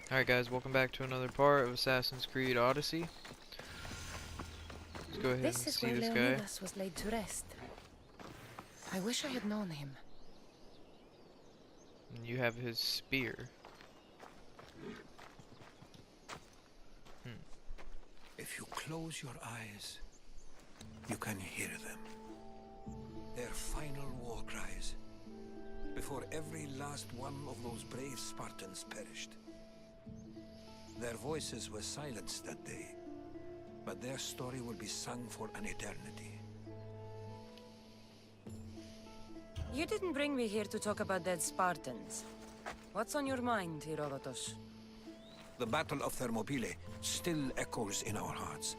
Alright guys, welcome back to another part of Assassin's Creed Odyssey. Let's go ahead and This is see where this guy. Leonidas was laid to rest. I wish I had known him. And you have his spear. If you close your eyes, you can hear them. Their final war cries, before every last one of those brave Spartans perished. Their voices were silenced that day, but their story will be sung for an eternity. You didn't bring me here to talk about dead Spartans. What's on your mind, Herodotus? The Battle of Thermopylae still echoes in our hearts,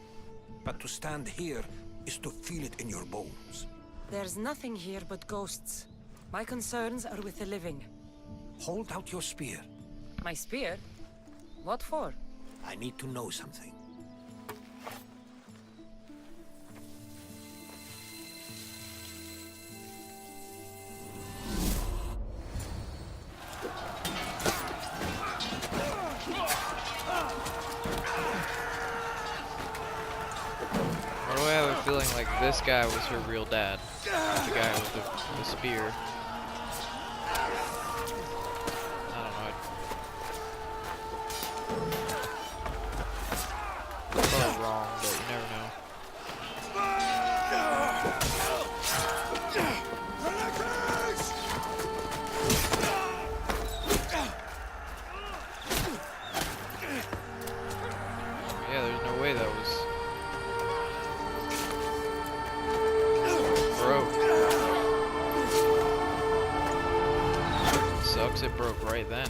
but to stand here is to feel it in your bones. There's nothing here but ghosts. My concerns are with the living. Hold out your spear. My spear? What for? I need to know something. Why do I have a feeling like this guy was her real dad? The guy with the spear. I don't know. I'm probably wrong, but you never know. Yeah, there's no way that was broke. Sucks it broke right then.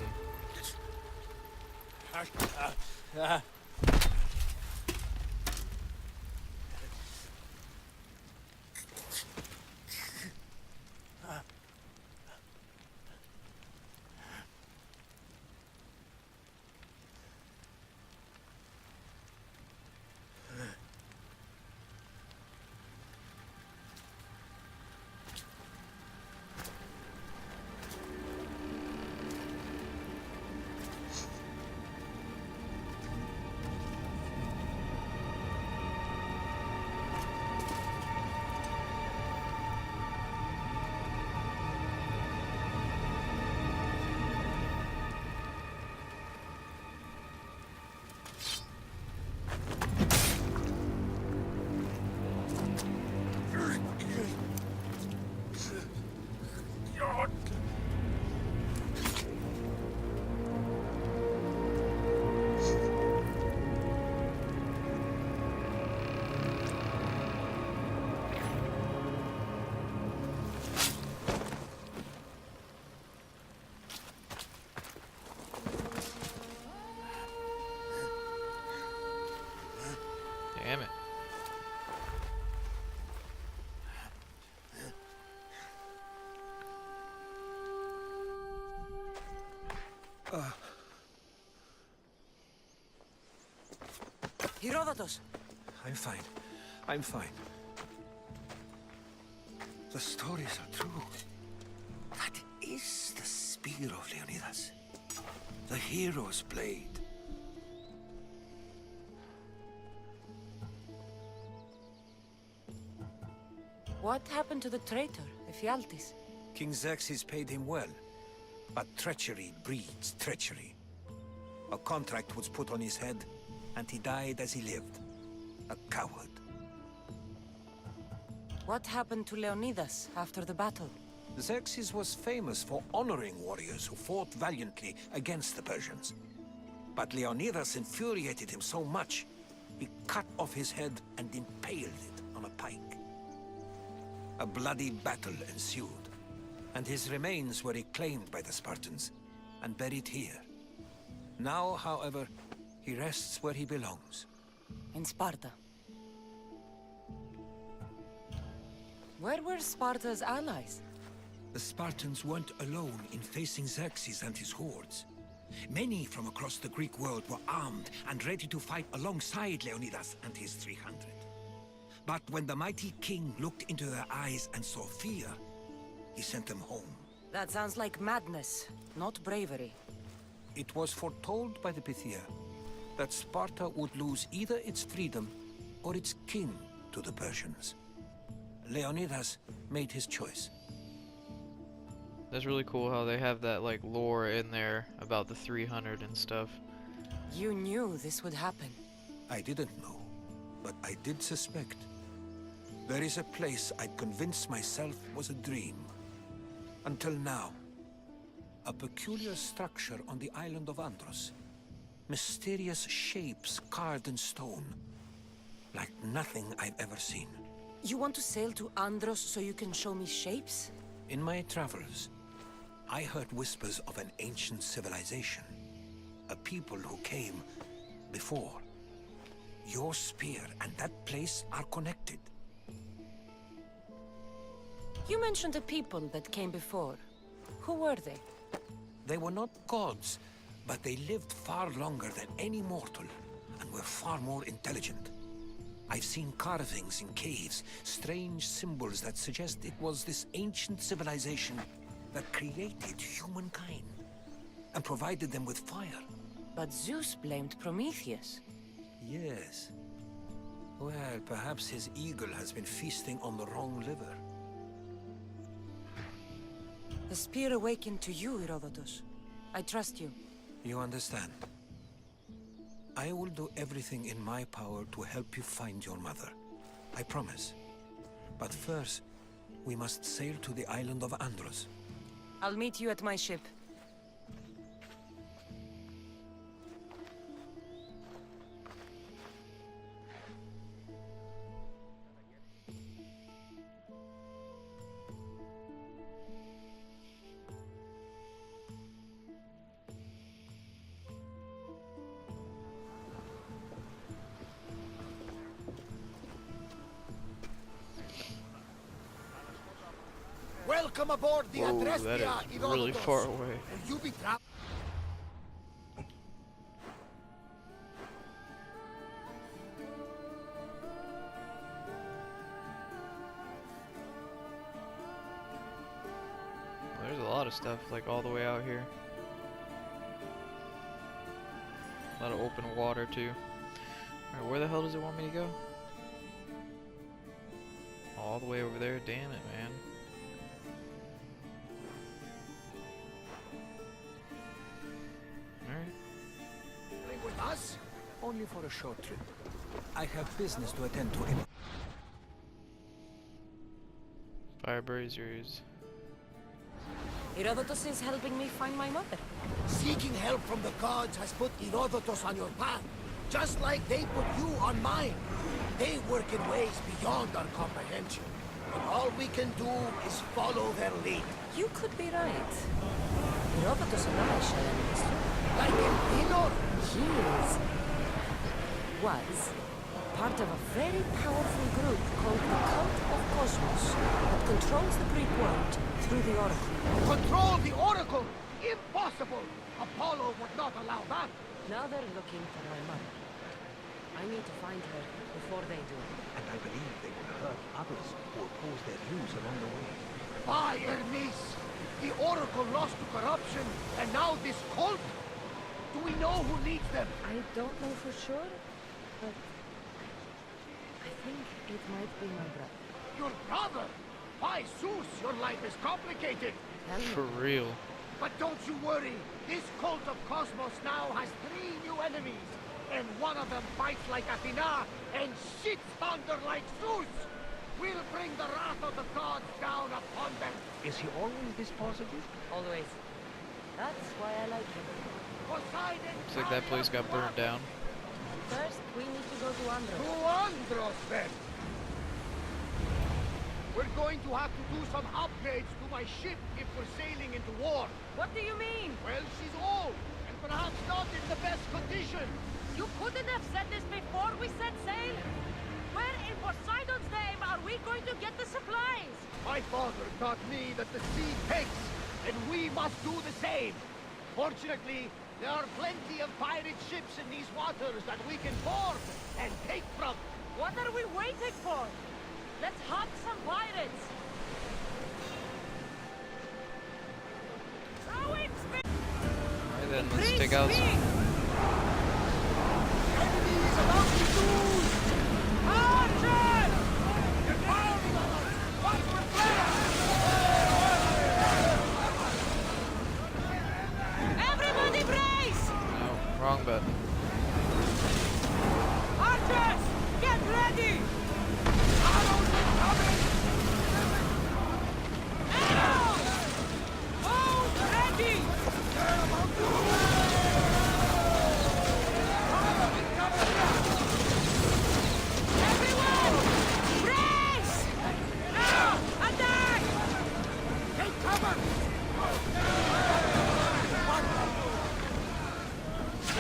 Damn it. Herodotus! I'm fine. I'm fine. The stories are true. That is the spear of Leonidas. The hero's blade. What happened to the traitor, Ephialtes? King Xerxes paid him well, but treachery breeds treachery. A contract was put on his head, and he died as he lived. A coward. What happened to Leonidas after the battle? Xerxes was famous for honoring warriors who fought valiantly against the Persians. But Leonidas infuriated him so much, he cut off his head and impaled it on a pike. A bloody battle ensued, and his remains were reclaimed by the Spartans and buried here. Now, however, he rests where he belongs. In Sparta. Where were Sparta's allies? The Spartans weren't alone in facing Xerxes and his hordes. Many from across the Greek world were armed and ready to fight alongside Leonidas and his 300. But when the mighty king looked into their eyes and saw fear, he sent them home. That sounds like madness, not bravery. It was foretold by the Pythia that Sparta would lose either its freedom or its king to the Persians. Leonidas made his choice. That's really cool how they have that like lore in there about the 300 and stuff. You knew this would happen. I didn't know, but I did suspect. There is a place I'd convinced myself was a dream. Until now. A peculiar structure on the island of Andros. Mysterious shapes carved in stone. Like nothing I've ever seen. You want to sail to Andros so you can show me shapes? In my travels, I heard whispers of an ancient civilization. A people who came before. Your spear and that place are connected. You mentioned a people that came before. Who were they? They were not gods, but they lived far longer than any mortal, and were far more intelligent. I've seen carvings in caves, strange symbols that suggest it was this ancient civilization that created humankind, and provided them with fire. But Zeus blamed Prometheus. Yes. Well, perhaps his eagle has been feasting on the wrong liver. The spear awakened to you, Herodotus. I trust you. You understand. I will do everything in my power to help you find your mother. I promise. But first, we must sail to the island of Andros. I'll meet you at my ship. Welcome aboard the Whoa, that Adrestia, is really far away. Will you be There's a lot of stuff like all the way out here. A lot of open water too. Alright, where the hell does it want me to go? All the way over there? Damn it, man. Alright. with us? Only for a short trip. I have business to attend to. Fire braziers. Herodotus is helping me find my mother. Seeking help from the gods has put Herodotus on your path, just like they put you on mine. They work in ways beyond our comprehension, and all we can do is follow their lead. You could be right. Herodotus and I share an history. Like in Pinor, He was part of a very powerful group called the Cult of Cosmos that controls the Greek world through the Oracle. control the Oracle! Impossible! Apollo would not allow that. Now they're looking for my mother. I need to find her before they do. And I believe they will hurt others who oppose their views along the way. By Hermes! The Oracle lost to corruption, and now this cult? Do we know who leads them? I don't know for sure, but I think it might be my brother. Your brother? By Zeus, your life is complicated. Tell me. For real. But don't you worry. This cult of Cosmos now has 3 new enemies. And one of them fights like Athena and shits thunder like Zeus. We'll bring the wrath of the gods down upon them. Is he always this positive? Always. That's why I like him. Poseidon, Looks like that place got burned down. First, we need to go to Andros. To Andros, then. We're going to have to do some upgrades to my ship if we're sailing into war. What do you mean? Well, she's old, and perhaps not in the best condition. You couldn't have said this before we set sail? Where in Poseidon's name are we going to get the supplies? My father taught me that the sea takes, and we must do the same. Fortunately, there are plenty of pirate ships in these waters that we can board and take from. What are we waiting for? Let's hunt some pirates! Rowing speed! Alright, Then let's take out some. Everybody brace! No, wrong button. Archers, get ready! Arrows! Bows ready! Everyone, brace! Now, attack! Take cover!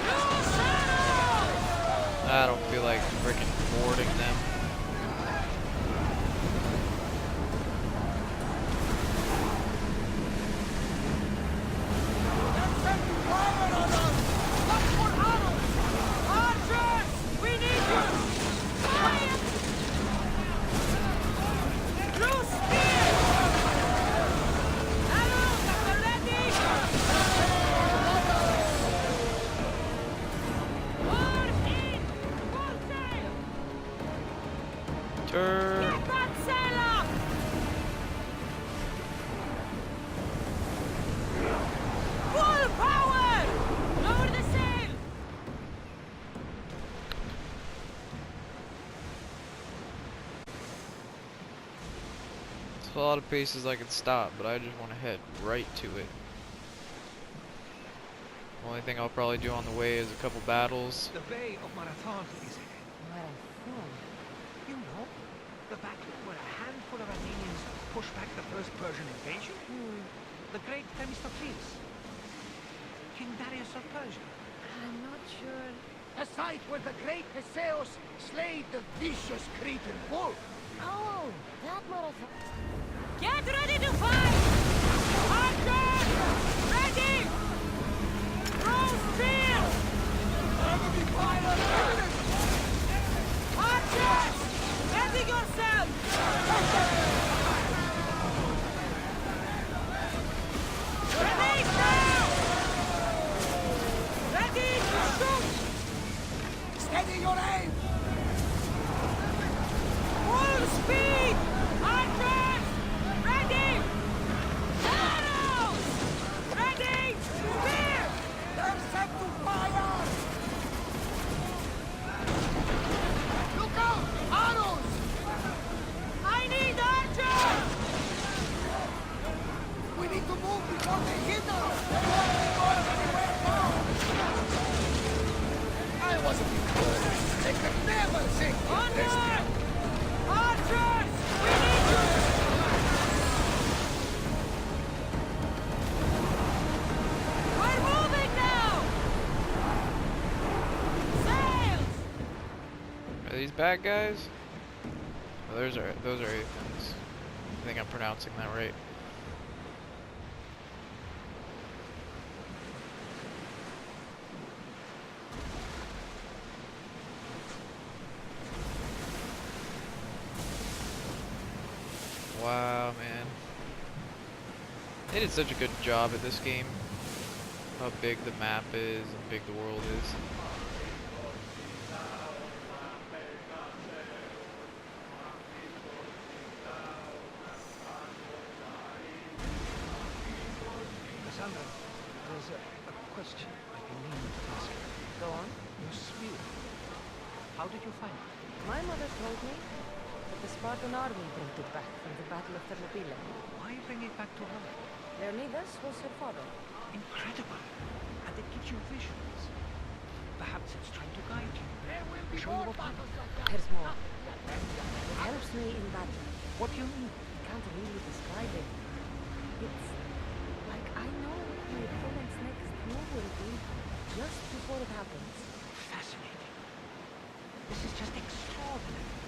Loose arrows! I don't feel like freaking boarding them. Archers, we need you! Fire! Blue spear! Arrows at the ready! Board in! Full sail! Turn. Get that sail up! Full power! Lower the sail! There's a lot of places I can stop, but I just want to head right to it. Only thing I'll probably do on the way is a couple battles. The Bay of Marathon is it? Marathon. You know, the battle where a handful of Athenians pushed back the first Persian invasion? The great Themistocles. King Darius of Persia. I'm not sure. A site where the great Theseus slayed the vicious Cretan bull. Oh, that marathon. Get ready to fight! Archers! Ready! Throw spears! Enemy fire imminent! Archers! Ready yourself! Ready now! Ready to shoot! Steady your aim! Full speed! Archers! Ready! Arrows! Ready! Spear! They're set to fire! Look out! Arrows! I need archers! We need to move before they hit us! I wasn't good. They could never sink this Onward! Archers! We need you! We're moving now! Sails! Are these bad guys? Oh, those are Athens. I think I'm pronouncing that right. Wow, man. They did such a good job at this game. How big the map is and big the world is. Cassandra, there's a question I've been meaning to ask you. Go on. Your spear. How did you find it? My mother told me that the Spartan army brought it back from the Battle of Thermopylae. Why bring it back to her? Leonidas was her father. Incredible. And it gives you visions. Perhaps it's trying to guide you. There will be Show you more what battles like that. There's more. It helps me in battle. What do you mean? I can't really describe it. It's like I know what my opponent's next move will be just before it happens. Fascinating. This is just extraordinary.